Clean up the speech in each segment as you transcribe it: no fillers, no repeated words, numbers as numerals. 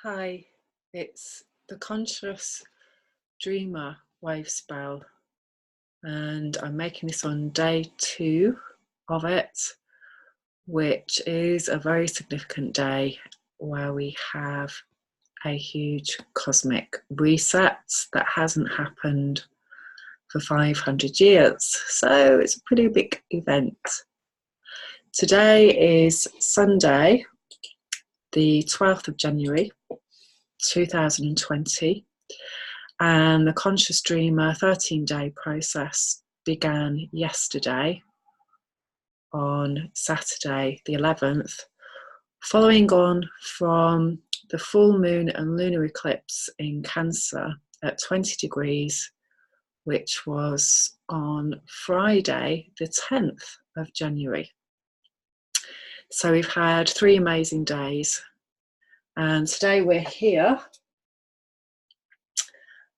Hi, it's the Conscious Dreamer wave spell, and I'm making this on day 2 of it, which is a very significant day where we have a huge cosmic reset that hasn't happened for 500 years. So it's a pretty big event. Today is Sunday, the 12th of January 2020. And the Conscious Dreamer 13-day process began yesterday on Saturday the 11th, following on from the full moon and lunar eclipse in Cancer at 20 degrees, which was on Friday the 10th of January. So we've had 3 amazing days, and today we're here.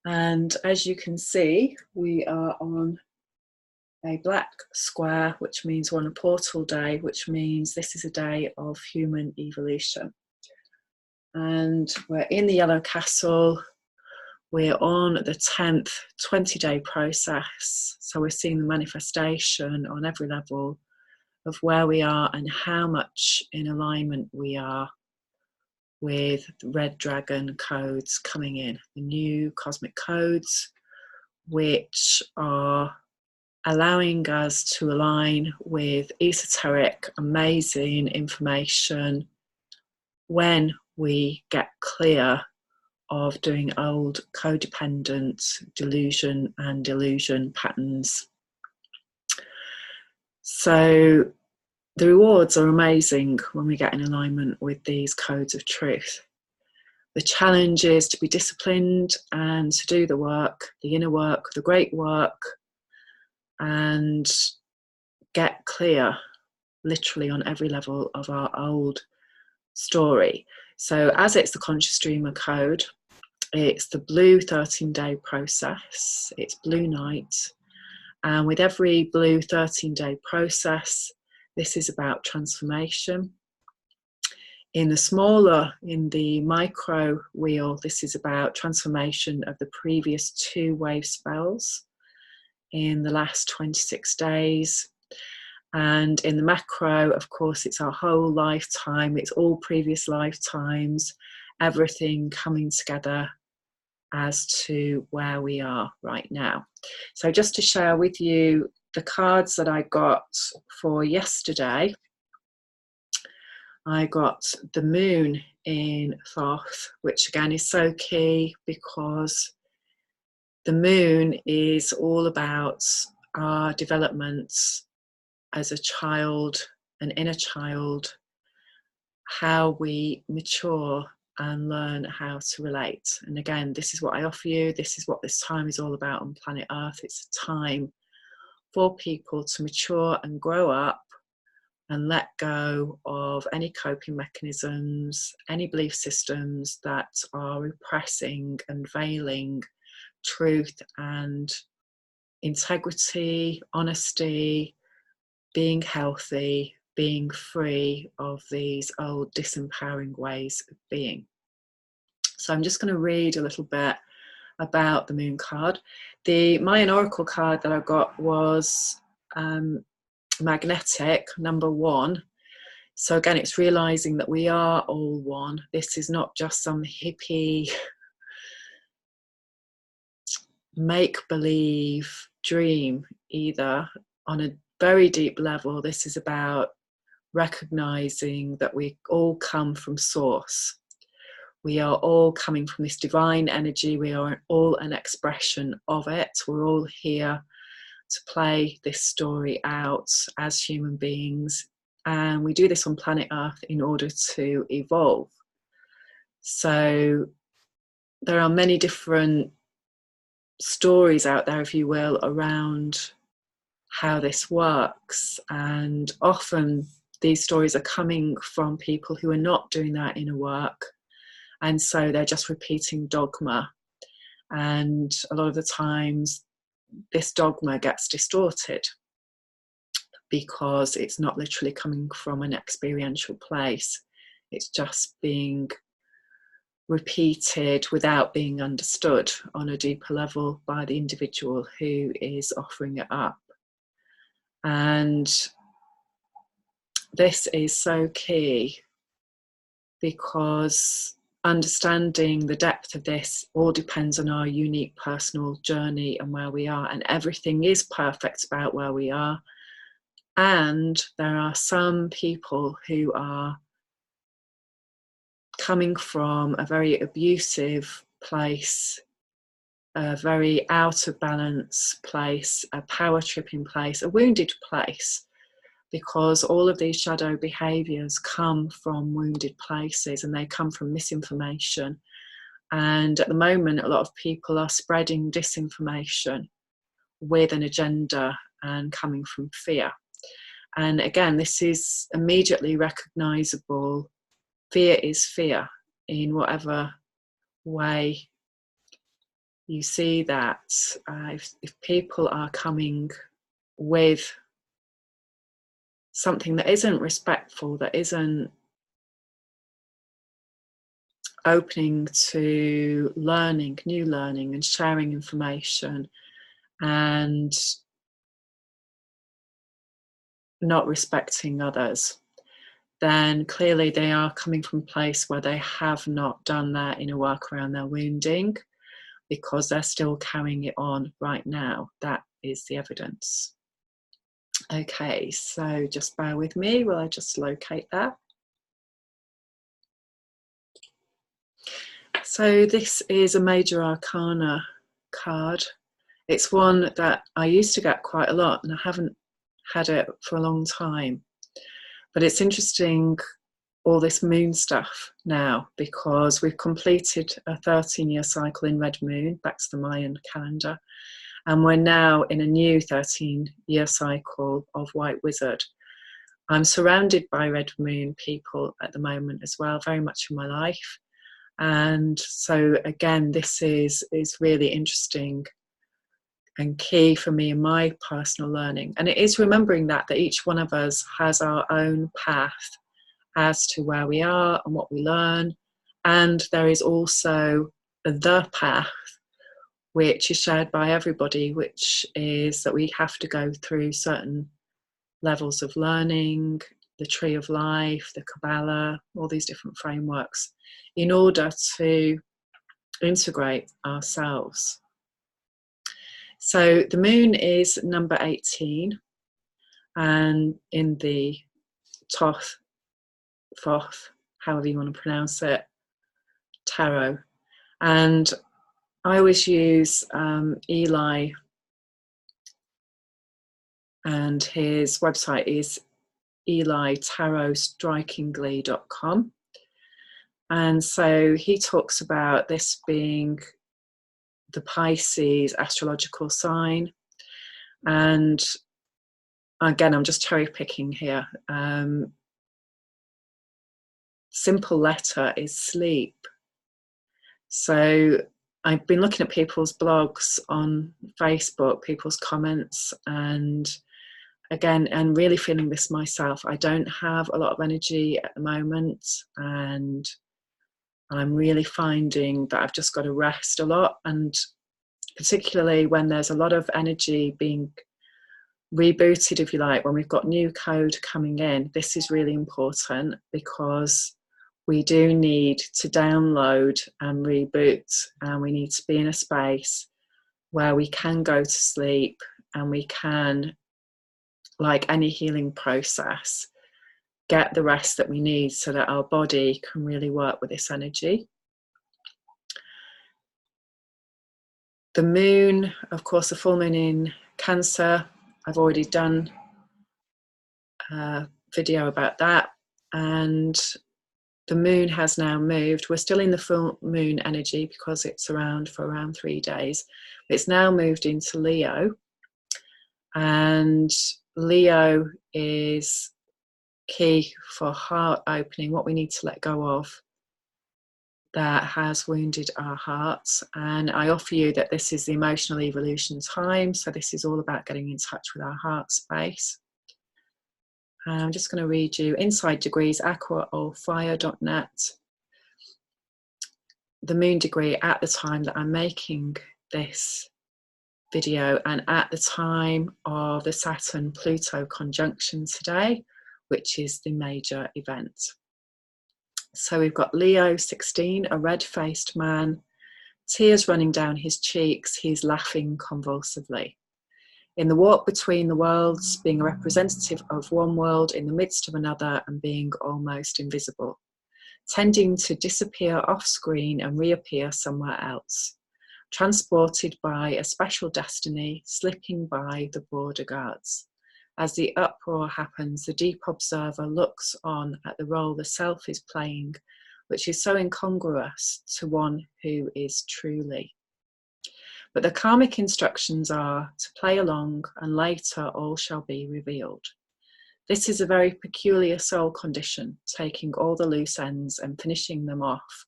And as you can see, we are on a black square, which means we're on a portal day, which means this is a day of human evolution. And we're in the Yellow Castle. We're on the 10th 20-day process. So we're seeing the manifestation on every level of where we are and how much in alignment we are with the red dragon codes coming in, the new cosmic codes, which are allowing us to align with esoteric, amazing information when we get clear of doing old codependent delusion and illusion patterns. So the rewards are amazing when we get in alignment with these codes of truth. The challenge is to be disciplined and to do the work, the inner work, the great work, and get clear literally on every level of our old story. So as it's the Conscious Dreamer code, it's the blue 13-day process, it's blue night, and with every blue 13-day process, this is about transformation. In the micro wheel, this is about transformation of the previous 2 wave spells in the last 26 days. And in the macro, of course, it's our whole lifetime, it's all previous lifetimes, everything coming together as to where we are right now. So just to share with you the cards that I got for yesterday, I got the moon in Thoth, which again is so key because the moon is all about our developments as a child, an inner child, how we mature and learn how to relate. And again, this is what I offer you. This is what this time is all about on planet Earth. It's a time for people to mature and grow up and let go of any coping mechanisms, any belief systems that are repressing and veiling truth and integrity, honesty, being healthy, being free of these old disempowering ways of being. So I'm just going to read a little bit about the moon card. The Mayan Oracle card that I got was magnetic, number 1. So again, it's realizing that we are all one. This is not just some hippie make-believe dream either. On a very deep level, this is about recognizing that we all come from source. We are all coming from this divine energy. We are all an expression of it. We're all here to play this story out as human beings. And we do this on planet Earth in order to evolve. So there are many different stories out there, if you will, around how this works. And often these stories are coming from people who are not doing that inner work. And so they're just repeating dogma. And a lot of the times this dogma gets distorted because it's not literally coming from an experiential place. It's just being repeated without being understood on a deeper level by the individual who is offering it up. And this is so key, because understanding the depth of this all depends on our unique personal journey and where we are, and everything is perfect about where we are. And there are some people who are coming from a very abusive place, a very out of balance place, a power tripping place, a wounded place, because all of these shadow behaviours come from wounded places, and they come from misinformation. And at the moment, a lot of people are spreading disinformation with an agenda and coming from fear. And again, this is immediately recognisable. Fear is fear in whatever way you see that. If people are coming with something that isn't respectful, that isn't opening to learning, new learning, and sharing information, and not respecting others, then clearly they are coming from a place where they have not done their inner work around their wounding, because they're still carrying it on right now. That is the evidence. Okay, so just bear with me while I just locate that. So this is a Major Arcana card. It's one that I used to get quite a lot, and I haven't had it for a long time. But it's interesting, all this moon stuff now, because we've completed a 13-year cycle in Red Moon, back to the Mayan calendar, and we're now in a new 13-year cycle of White Wizard. I'm surrounded by Red Moon people at the moment as well, very much in my life. And so again, this is really interesting and key for me in my personal learning. And it is remembering that each one of us has our own path as to where we are and what we learn. And there is also the path, which is shared by everybody, which is that we have to go through certain levels of learning, the Tree of Life, the Kabbalah, all these different frameworks, in order to integrate ourselves. So the moon is number 18, and in the Thoth, however you want to pronounce it, tarot. And I always use Eli, and his website is elitarotstrikingly.com. And so he talks about this being the Pisces astrological sign. And again, I'm just cherry picking here. Simple letter is sleep. So I've been looking at people's blogs on Facebook, people's comments, and again, and really feeling this myself. I don't have a lot of energy at the moment, and I'm really finding that I've just got to rest a lot, and particularly when there's a lot of energy being rebooted, if you like, when we've got new code coming in, this is really important, because we do need to download and reboot, and we need to be in a space where we can go to sleep, and we can, like any healing process, get the rest that we need so that our body can really work with this energy. The moon, of course, the full moon in Cancer, I've already done a video about that, and the moon has now moved. We're still in the full moon energy because it's around for around 3 days. It's now moved into Leo, and Leo is key for heart opening, what we need to let go of that has wounded our hearts. And I offer you that this is the emotional evolution time, so this is all about getting in touch with our heart space. And I'm just going to read you Inside Degrees, aquaorfire.net. the moon degree at the time that I'm making this video, and at the time of the Saturn Pluto conjunction today, which is the major event. So we've got Leo 16, a red-faced man, tears running down his cheeks, he's laughing convulsively. In the walk between the worlds, being a representative of one world in the midst of another and being almost invisible, tending to disappear off screen and reappear somewhere else, transported by a special destiny, slipping by the border guards. As the uproar happens, the deep observer looks on at the role the self is playing, which is so incongruous to one who is truly. But the karmic instructions are to play along, and later all shall be revealed. This is a very peculiar soul condition, taking all the loose ends and finishing them off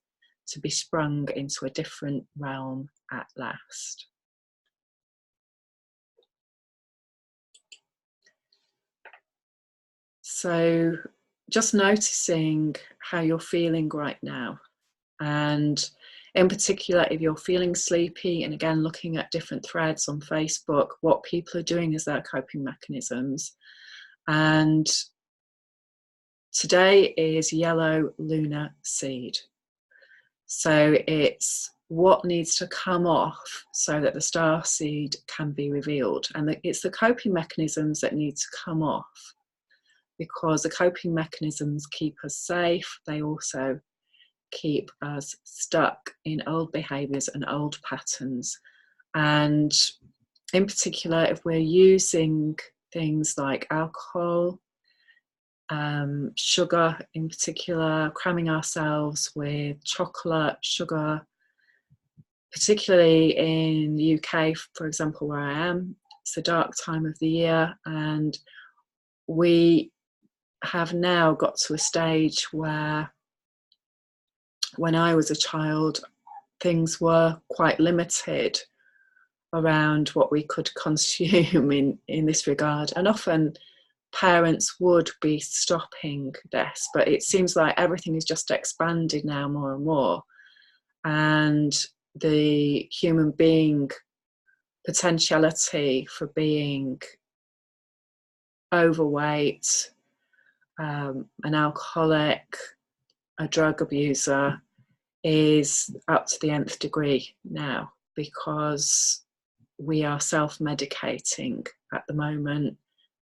to be sprung into a different realm at last. So just noticing how you're feeling right now, and in particular if you're feeling sleepy, and again looking at different threads on Facebook, what people are doing as their coping mechanisms. And today is yellow lunar seed. So it's what needs to come off so that the star seed can be revealed. And it's the coping mechanisms that need to come off, because the coping mechanisms keep us safe. They also keep us stuck in old behaviours and old patterns. And in particular, if we're using things like alcohol, sugar in particular, cramming ourselves with chocolate, sugar, particularly in the UK, for example, where I am, it's a dark time of the year, and we have now got to a stage where, when I was a child, things were quite limited around what we could consume in this regard, and often parents would be stopping this, but it seems like everything is just expanded now more and more, and the human being potentiality for being overweight, an alcoholic, a drug abuser is up to the nth degree now, because we are self-medicating at the moment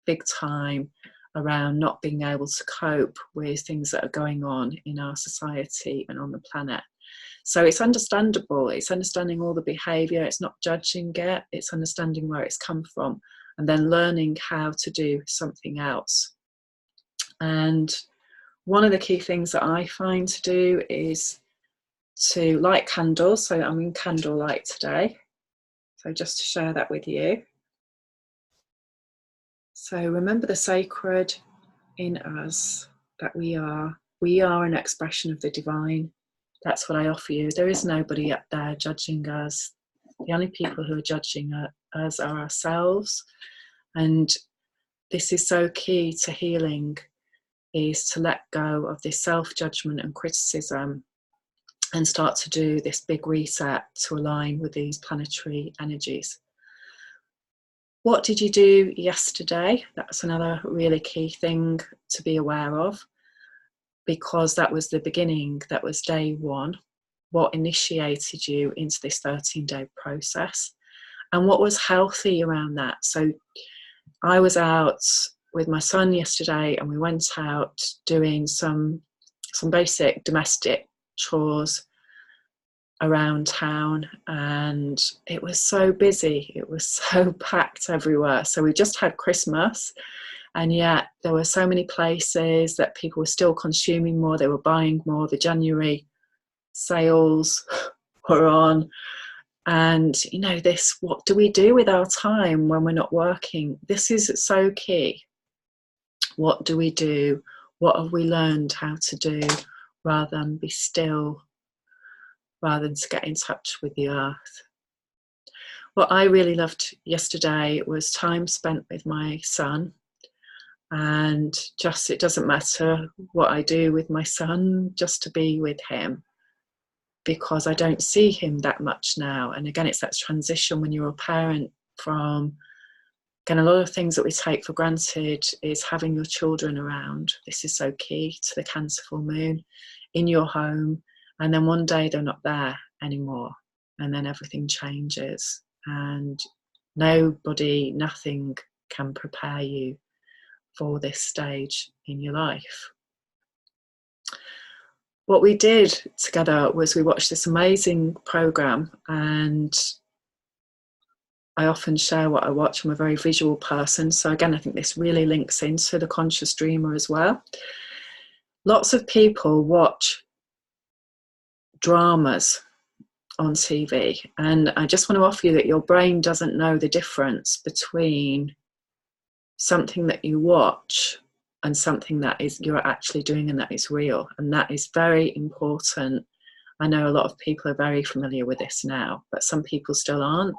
big time around not being able to cope with things that are going on in our society and on the planet. So it's understandable, it's understanding all the behaviour, it's not judging it, it's understanding where it's come from, and then learning how to do something else. And one of the key things that I find to do is to light candles. So I'm in candlelight today, so just to share that with you. So remember the sacred in us, that we are an expression of the divine. That's what I offer you. There is nobody up there judging us. The only people who are judging us are ourselves. And this is so key to healing, is to let go of this self-judgment and criticism and start to do this big reset to align with these planetary energies. What did you do yesterday? That's another really key thing to be aware of, because that was the beginning, that was day one. What initiated you into this 13-day process, and what was healthy around that? So I was out with my son yesterday, and we went out doing some basic domestic chores around town, and it was so busy, it was so packed everywhere. So we just had Christmas, and yet there were so many places that people were still consuming more, they were buying more, the January sales were on. And you know, this, what do we do with our time when we're not working? This is so key. What do we do? What have we learned how to do, rather than be still, rather than to get in touch with the earth? What I really loved yesterday was time spent with my son, and just, it doesn't matter what I do with my son, just to be with him. because I don't see him that much now. And again, it's that transition when you're a parent from, again, a lot of things that we take for granted is having your children around. This is so key to the Cancer full moon, in your home. And then one day they're not there anymore. And then everything changes. And nobody, nothing can prepare you for this stage in your life. What we did together was we watched this amazing program, and I often share what I watch. I'm a very visual person, so again, I think this really links into the conscious dreamer as well. Lots of people watch dramas on TV, and I just want to offer you that your brain doesn't know the difference between something that you watch and something that is you're actually doing and that is real, and that is very important. I know a lot of people are very familiar with this now, but some people still aren't.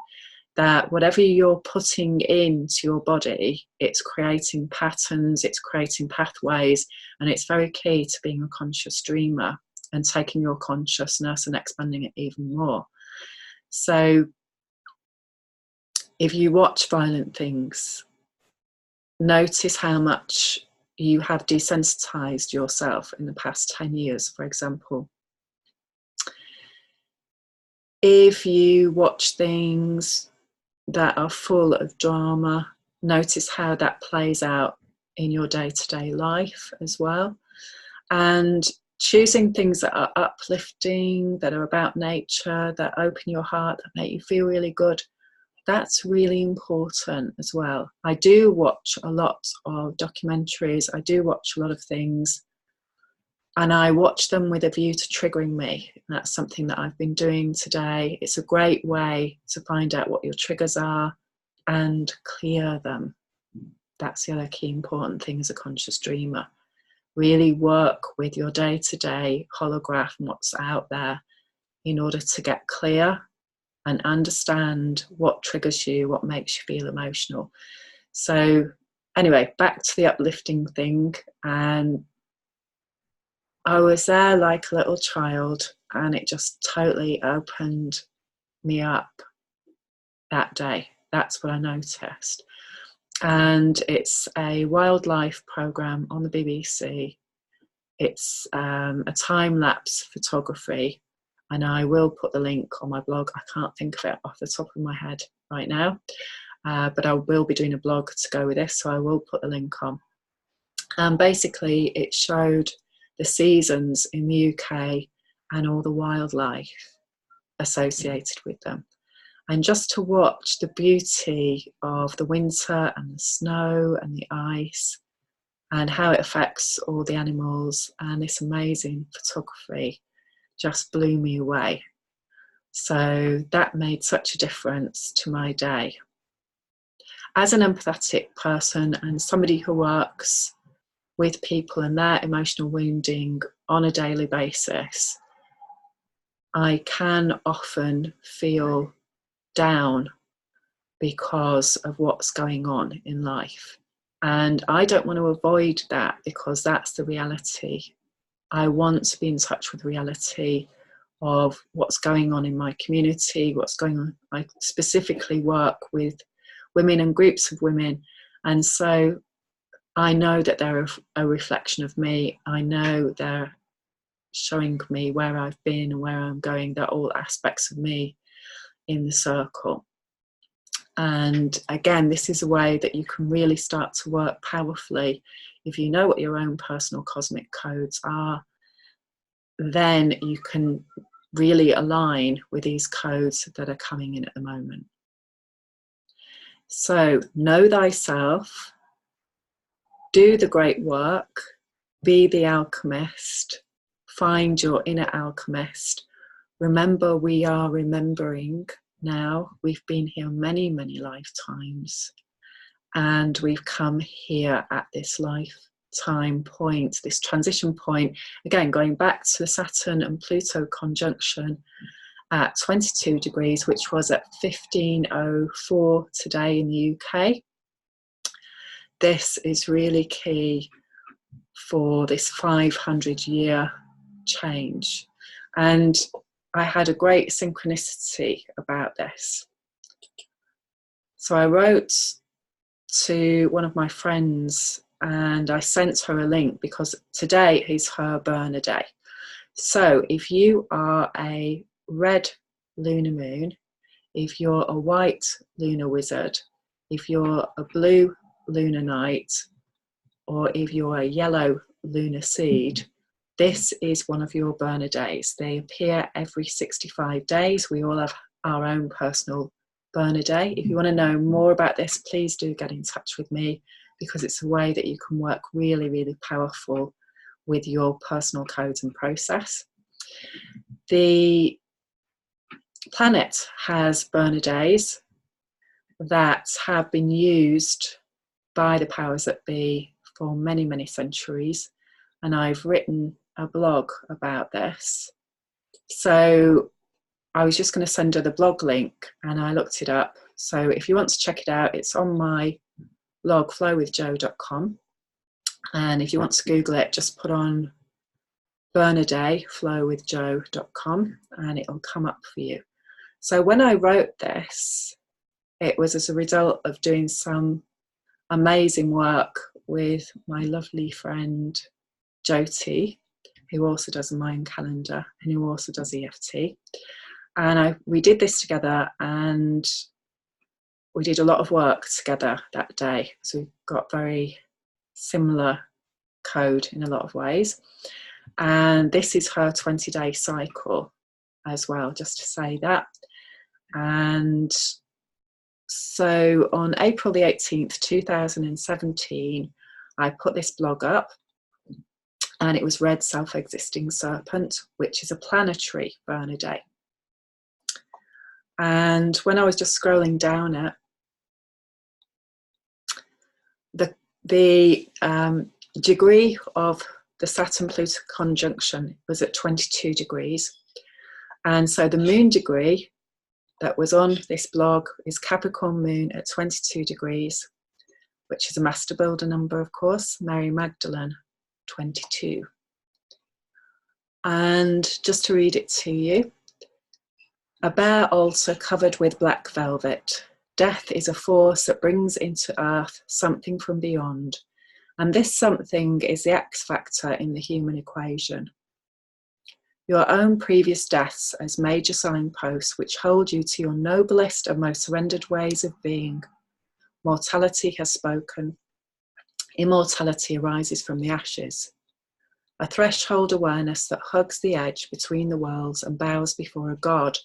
That whatever you're putting into your body, it's creating patterns, it's creating pathways, and it's very key to being a conscious dreamer and taking your consciousness and expanding it even more. So if you watch violent things, notice how much you have desensitized yourself in the past 10 years, for example. If you watch things that are full of drama, notice how that plays out in your day-to-day life as well. And choosing things that are uplifting, that are about nature, that open your heart, that make you feel really good, that's really important as well. I do watch a lot of documentaries, I do watch a lot of things, and I watch them with a view to triggering me. That's something that I've been doing today. It's a great way to find out what your triggers are and clear them. That's the other key important thing as a conscious dreamer. Really work with your day-to-day holograph and what's out there in order to get clear and understand what triggers you, what makes you feel emotional. So anyway, back to the uplifting thing. And I was there like a little child, and it just totally opened me up that day. That's what I noticed. And it's a wildlife program on the BBC. It's a time-lapse photography, and I will put the link on my blog. I can't think of it off the top of my head right now, but I will be doing a blog to go with this, so I will put the link on. And basically it showed the seasons in the UK and all the wildlife associated with them. And just to watch the beauty of the winter and the snow and the ice and how it affects all the animals, and this amazing photography just blew me away. So that made such a difference to my day. As an empathetic person and somebody who works with people and their emotional wounding on a daily basis, I can often feel down because of what's going on in life. And I don't want to avoid that, because that's the reality. I want to be in touch with reality of what's going on in my community, what's going on. I specifically work with women and groups of women. And so I know that they're a reflection of me. I know they're showing me where I've been and where I'm going. They're all aspects of me in the circle. And again, this is a way that you can really start to work powerfully. If you know what your own personal cosmic codes are, then you can really align with these codes that are coming in at the moment. So know thyself, do the great work, be the alchemist, find your inner alchemist. Remember, we are remembering now. We've been here many, many lifetimes, and we've come here at this lifetime point, this transition point. Again, going back to the Saturn and Pluto conjunction at 22 degrees, which was at 15:04 today in the UK. This is really key for this 500-year change. And I had a great synchronicity about this. So I wrote to one of my friends and I sent her a link because today is her burner day. So if you are a red lunar moon, if you're a white lunar wizard, if you're a blue lunar night, or if you're a yellow lunar seed, this is one of your burner days. They appear every 65 days. We all have our own personal burner day. If you want to know more about this, please do get in touch with me, because it's a way that you can work really, really powerful with your personal codes and process. The planet has burner days that have been used by the powers that be for many, many centuries, and I've written a blog about this. So I was just going to send her the blog link and I looked it up. So if you want to check it out, it's on my blog, flowwithjo.com. And if you want to Google it, just put on burner day, flowwithjo.com, and it'll come up for you. So when I wrote this, it was as a result of doing some amazing work with my lovely friend Jyoti, who also does a Mayan calendar and who also does EFT. And we did this together, and we did a lot of work together that day. So we've got very similar code in a lot of ways. And this is her 20-day cycle as well, just to say that. And so on April the 18th, 2017, I put this blog up, and it was Red Self-Existing Serpent, which is a planetary burner day. And when I was just scrolling down it, the degree of the Saturn Pluto conjunction was at 22 degrees. And so the moon degree that was on this blog is Capricorn moon at 22 degrees, which is a master builder number, of course, Mary Magdalene 22. And just to read it to you, a bare altar covered with black velvet. Death is a force that brings into earth something from beyond, and this something is the X factor in the human equation. Your own previous deaths as major signposts which hold you to your noblest and most surrendered ways of being. Mortality has spoken. Immortality arises from the ashes. A threshold awareness that hugs the edge between the worlds and bows before a God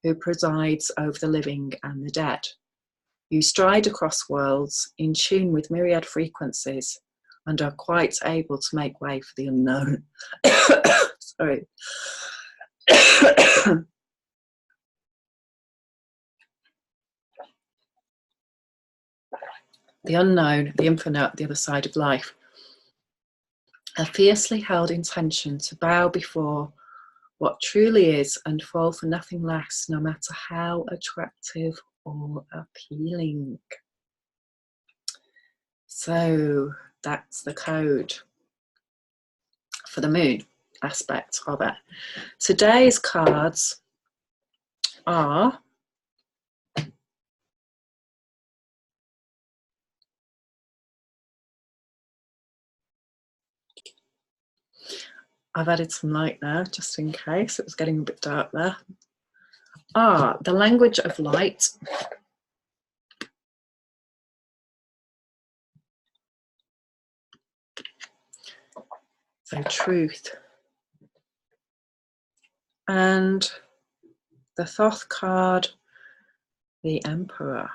who presides over the living and the dead. You stride across worlds, in tune with myriad frequencies, and are quite able to make way for the unknown. Sorry. The unknown, the infinite, the other side of life. A fiercely held intention to bow before what truly is and fall for nothing less, no matter how attractive or appealing. So that's the code for the moon aspect of it. Today's cards are I've added some light there just in case it was getting a bit dark there. The language of light. So truth. And the Thoth card, the Emperor.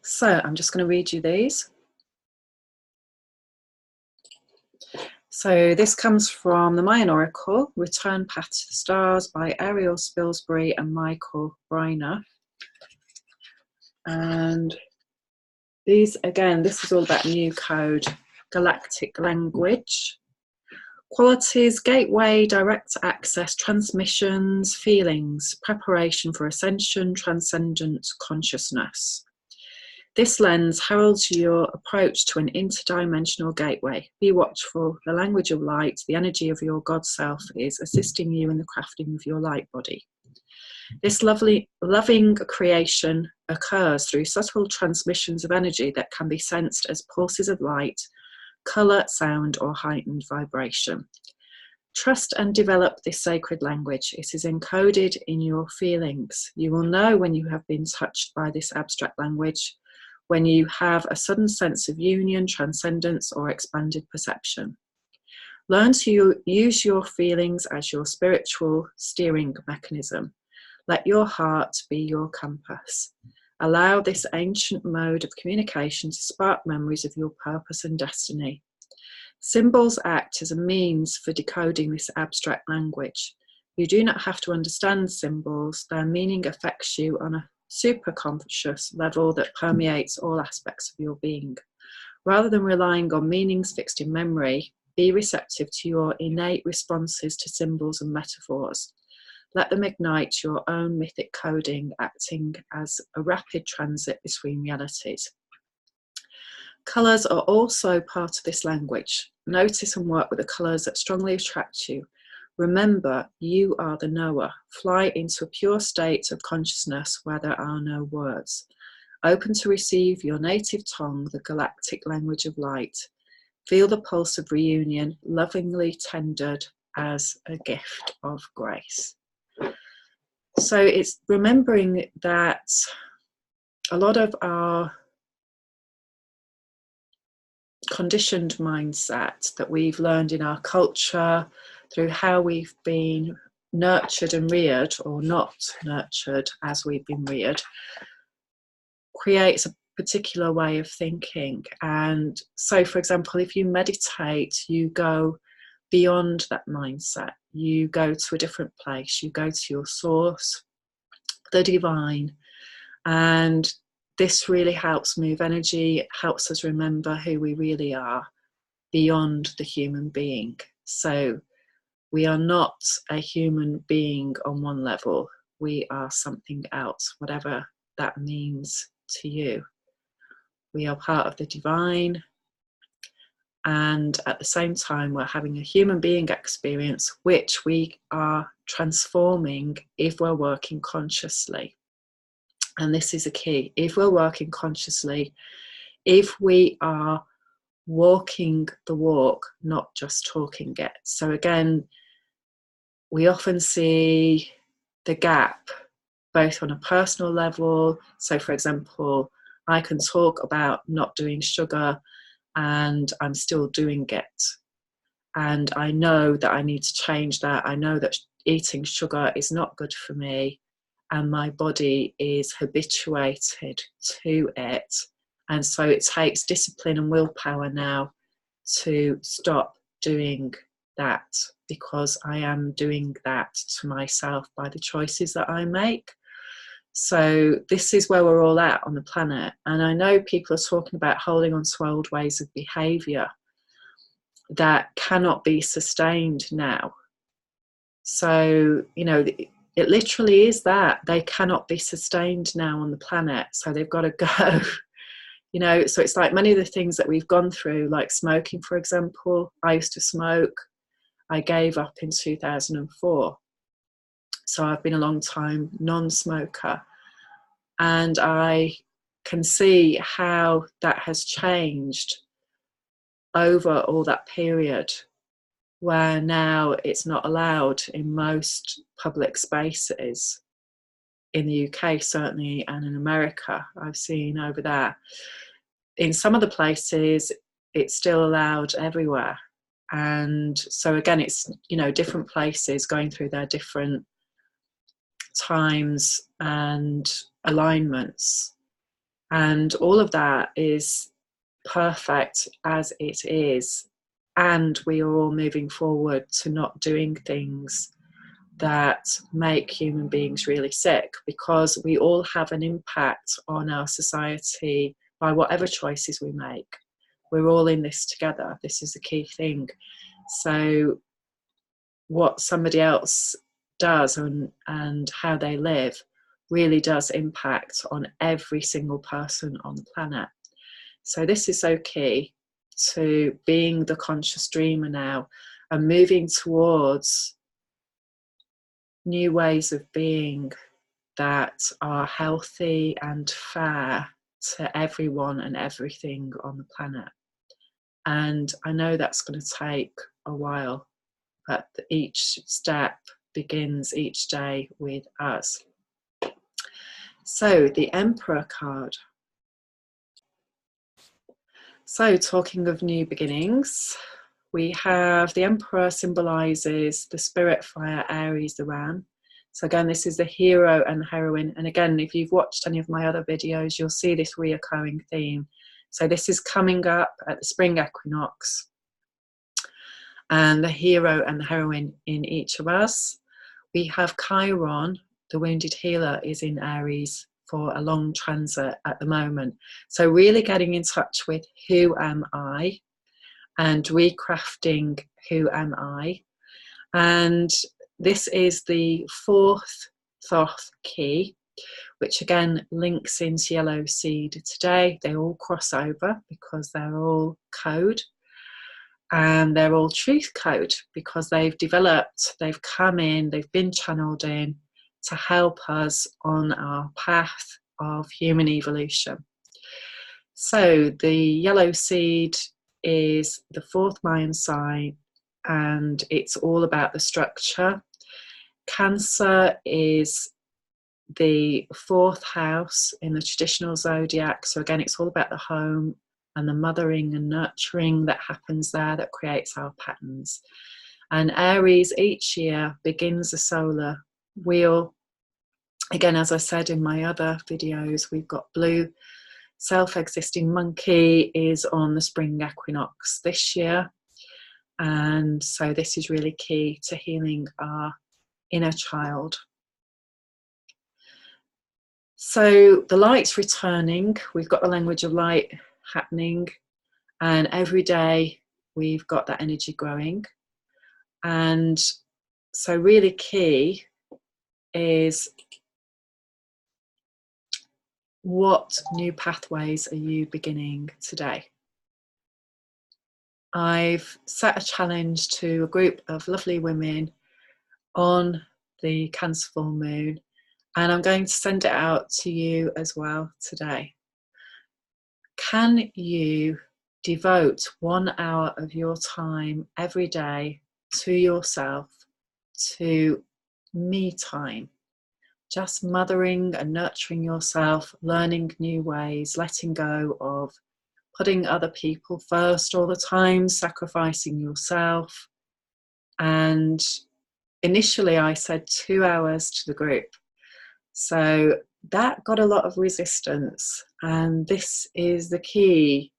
So I'm just going to read you these. So this comes from the Mayan Oracle, Return Path to the Stars by Ariel Spilsbury and Michael Breiner. And these, again, this is all about new code, galactic language, qualities, gateway, direct access, transmissions, feelings, preparation for ascension, transcendent consciousness. This lens heralds your approach to an interdimensional gateway. Be watchful. The language of light, the energy of your God self, is assisting you in the crafting of your light body. This loving creation occurs through subtle transmissions of energy that can be sensed as pulses of light, colour, sound, or heightened vibration. Trust and develop this sacred language. It is encoded in your feelings. You will know when you have been touched by this abstract language, when you have a sudden sense of union, transcendence, or expanded perception. Learn to use your feelings as your spiritual steering mechanism. Let your heart be your compass. Allow this ancient mode of communication to spark memories of your purpose and destiny. Symbols act as a means for decoding this abstract language. You do not have to understand symbols. Their meaning affects you on a superconscious level that permeates all aspects of your being. Rather than relying on meanings fixed in memory, be receptive to your innate responses to symbols and metaphors. Let them ignite your own mythic coding, acting as a rapid transit between realities. Colours are also part of this language. Notice and work with the colours that strongly attract you. Remember, you are the knower. Fly into a pure state of consciousness where there are no words. Open to receive your native tongue, the galactic language of light. Feel the pulse of reunion, lovingly tendered as a gift of grace. So it's remembering that a lot of our conditioned mindset that we've learned in our culture through how we've been nurtured and reared, or not nurtured as we've been reared, creates a particular way of thinking. And so, for example, if you meditate, you go beyond that mindset. You go to a different place. You go to your source, the divine, and this really helps move energy. It helps us remember who we really are beyond the human being. So we are not a human being on one level. We are something else, whatever that means to you. We are part of the divine, and at the same time we're having a human being experience which we are transforming if we're working consciously. And this is a key. If we're working consciously, if we are walking the walk, not just talking it. So again, we often see the gap both on a personal level. So for example, I can talk about not doing sugar and I'm still doing it. And I know that I need to change that. I know that eating sugar is not good for me, and my body is habituated to it. And so it takes discipline and willpower now to stop doing that, because I am doing that to myself by the choices that I make. So this is where we're all at on the planet. And I know people are talking about holding on to old ways of behaviour that cannot be sustained now. So, you know, it literally is that they cannot be sustained now on the planet. So they've got to go. You know, so it's like many of the things that we've gone through, like smoking, for example. I used to smoke. I gave up in 2004. So I've been a long time non-smoker. And I can see how that has changed over all that period, where now it's not allowed in most public spaces. In the UK, certainly, and in America, I've seen over there. In some of the places, it's still allowed everywhere. And so again, it's, you know, different places going through their different times and alignments. And all of that is perfect as it is. And we are all moving forward to not doing things that make human beings really sick, because we all have an impact on our society by whatever choices we make. We're all in this together. This is the key thing. So what somebody else does and how they live really does impact on every single person on the planet. So this is so key to being the conscious dreamer now and moving towards new ways of being that are healthy and fair to everyone and everything on the planet. And I know that's going to take a while, but each step begins each day with us. So the Emperor card. So talking of new beginnings, we have the Emperor symbolises the spirit fire, Aries, the Ram. So again, this is the hero and heroine. And again, if you've watched any of my other videos, you'll see this reoccurring theme. So this is coming up at the spring equinox. And the hero and the heroine in each of us. We have Chiron, the wounded healer, is in Aries for a long transit at the moment. So really getting in touch with who am I and recrafting who am I. And this is the fourth Thoth key, which again links into Yellow Seed today. They all cross over because they're all code. And they're all truth code because they've developed, they've come in, they've been channeled in to help us on our path of human evolution. So the Yellow Seed is the fourth Mayan sign and it's all about the structure. Cancer is the fourth house in the traditional zodiac. So again, it's all about the home and the mothering and nurturing that happens there that creates our patterns. And Aries each year begins a solar wheel. Again, as I said in my other videos, we've got blue self-existing monkey is on the spring equinox this year. And so this is really key to healing our inner child. So the light's returning. We've got the language of light happening, and every day we've got that energy growing. And so really key is what new pathways are you beginning today? I've set a challenge to a group of lovely women on the Cancer full moon, and I'm going to send it out to you as well today. Can you devote 1 hour of your time every day to yourself, to me time? Just mothering and nurturing yourself, learning new ways, letting go of putting other people first all the time, sacrificing yourself. And initially I said 2 hours to the group. So that got a lot of resistance, and this is the key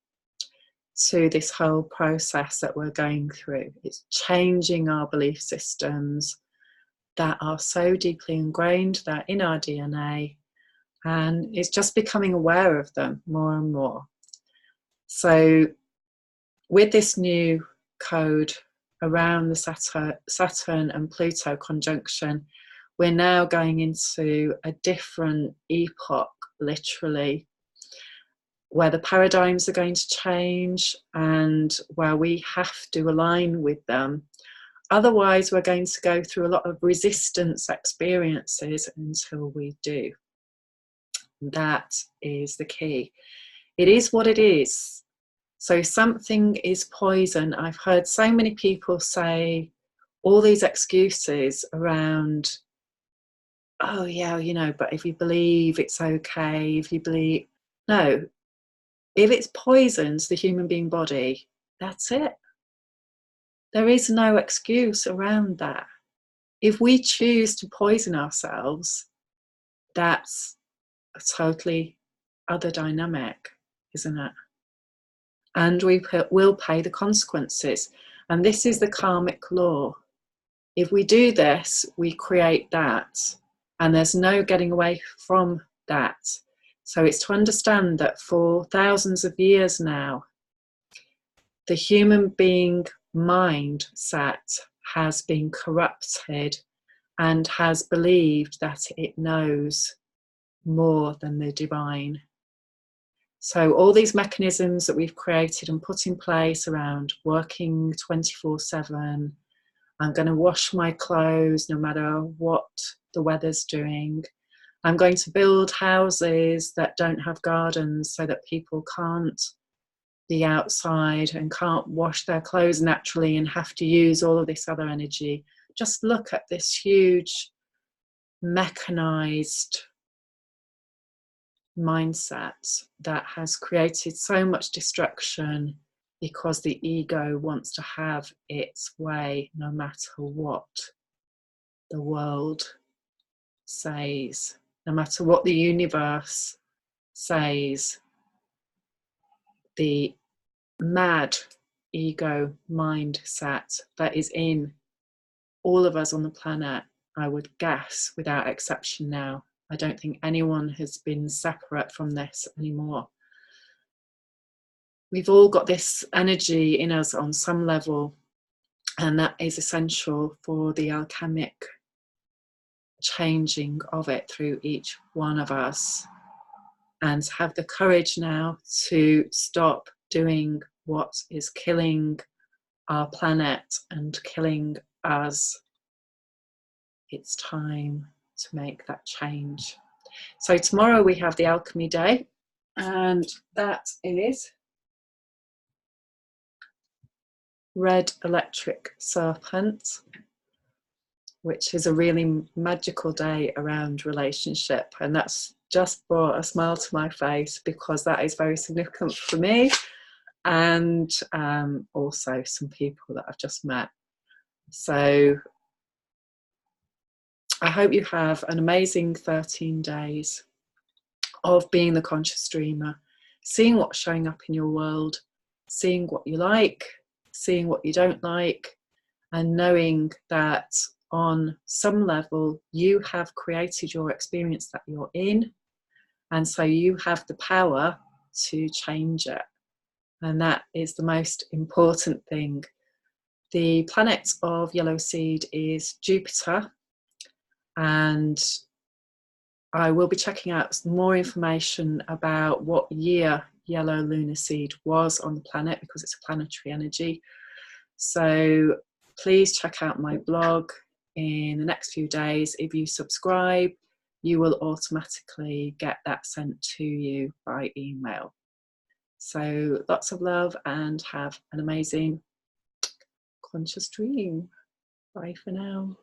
to this whole process that we're going through. It's changing our belief systems that are so deeply ingrained, that in our DNA, and it's just becoming aware of them more and more. So with this new code around the Saturn and Pluto conjunction, we're now going into a different epoch, literally, where the paradigms are going to change and where we have to align with them. Otherwise, we're going to go through a lot of resistance experiences until we do. That is the key. It is what it is. So something is poison. I've heard so many people say all these excuses around, oh yeah, you know, but if you believe it's okay, if you believe, no, if it poisons the human being body, that's it. There is no excuse around that. If we choose to poison ourselves, that's a totally other dynamic, isn't it? And we will pay the consequences. And this is the karmic law. If we do this, we create that. And there's no getting away from that. So it's to understand that for thousands of years now, the human being mindset has been corrupted and has believed that it knows more than the divine. So all these mechanisms that we've created and put in place around working 24/7, I'm going to wash my clothes no matter what the weather's doing. I'm going to build houses that don't have gardens so that people can't be outside and can't wash their clothes naturally and have to use all of this other energy. Just look at this huge mechanized mindset that has created so much destruction because the ego wants to have its way no matter what the world says, no matter what the universe says. The mad ego mindset that is in all of us on the planet, I would guess, without exception now. I don't think anyone has been separate from this anymore. We've all got this energy in us on some level, and that is essential for the alchemic changing of it through each one of us. And have the courage now to stop doing what is killing our planet and killing us. It's time to make that change. So tomorrow we have the Alchemy Day, and that is Red Electric Serpent, which is a really magical day around relationship, and that's just brought a smile to my face because that is very significant for me, and also some people that I've just met. So I hope you have an amazing 13 days of being the conscious dreamer, seeing what's showing up in your world, seeing what you like, seeing what you don't like, and knowing that on some level you have created your experience that you're in, and so you have the power to change it. And that is the most important thing. The planet of yellow seed is Jupiter, and I will be checking out some more information about what year yellow lunar seed was on the planet, because it's a planetary energy. So please check out my blog in the next few days. If you subscribe, you will automatically get that sent to you by email. So lots of love and have an amazing conscious dream. Bye for now.